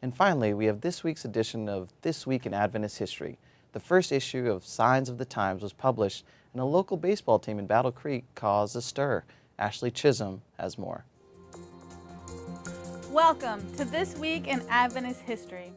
And finally, we have this week's edition of This Week in Adventist History. The first issue of Signs of the Times was published, and a local baseball team in Battle Creek caused a stir. Ashley Chisholm has more. Welcome to This Week in Adventist History.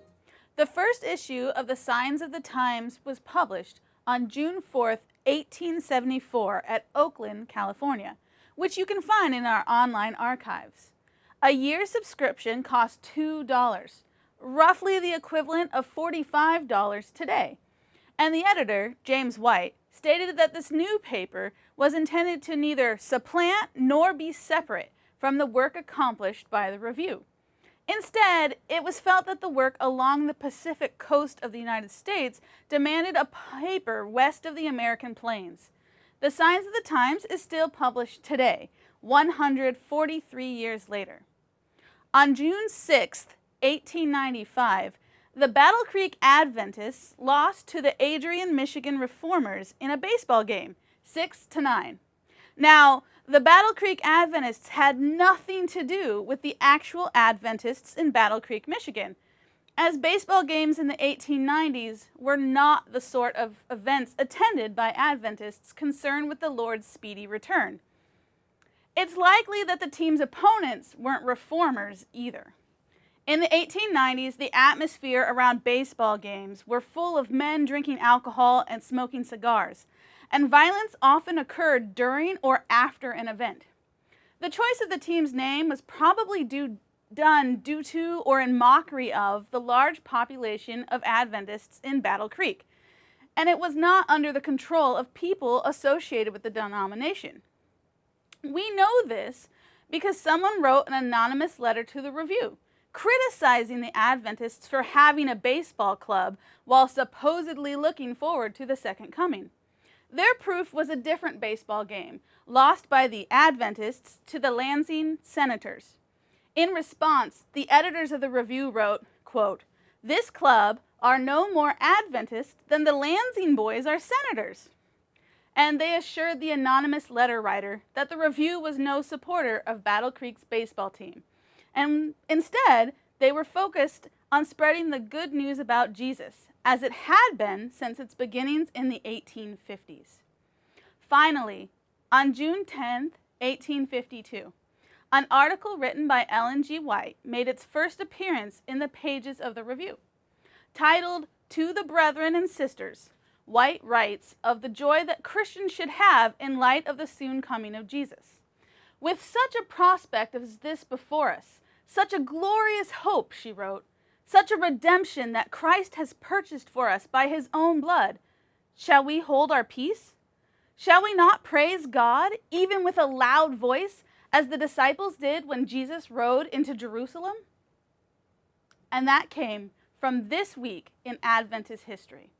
The first issue of the Signs of the Times was published on June 4th, 1874 at Oakland, California, which you can find in our online archives. A year subscription cost $2, roughly the equivalent of $45 today. And the editor, James White, stated that this new paper was intended to neither supplant nor be separate from the work accomplished by the review. Instead, it was felt that the work along the Pacific coast of the United States demanded a paper west of the American plains. The Signs of the Times is still published today, 143 years later. On June 6, 1895, the Battle Creek Adventists lost to the Adrian, Michigan Reformers in a baseball game, 6-9. Now, the Battle Creek Adventists had nothing to do with the actual Adventists in Battle Creek, Michigan, as baseball games in the 1890s were not the sort of events attended by Adventists concerned with the Lord's speedy return. It's likely that the team's opponents weren't reformers either. In the 1890s, the atmosphere around baseball games were full of men drinking alcohol and smoking cigars, and violence often occurred during or after an event. The choice of the team's name was probably done due to or in mockery of the large population of Adventists in Battle Creek, and it was not under the control of people associated with the denomination. We know this because someone wrote an anonymous letter to the Review, criticizing the Adventists for having a baseball club while supposedly looking forward to the second coming. Their proof was a different baseball game, lost by the Adventists to the Lansing Senators. In response, the editors of the Review wrote, quote, "This club are no more Adventist than the Lansing boys are Senators." And they assured the anonymous letter writer that the Review was no supporter of Battle Creek's baseball team. And instead, they were focused on spreading the good news about Jesus, as it had been since its beginnings in the 1850s. Finally, on June 10, 1852, an article written by Ellen G. White made its first appearance in the pages of the Review. Titled, "To the Brethren and Sisters," White writes of the joy that Christians should have in light of the soon coming of Jesus. "With such a prospect as this before us, such a glorious hope," she wrote, "such a redemption that Christ has purchased for us by his own blood, shall we hold our peace? Shall we not praise God, even with a loud voice, as the disciples did when Jesus rode into Jerusalem?" And that came from This Week in Adventist History.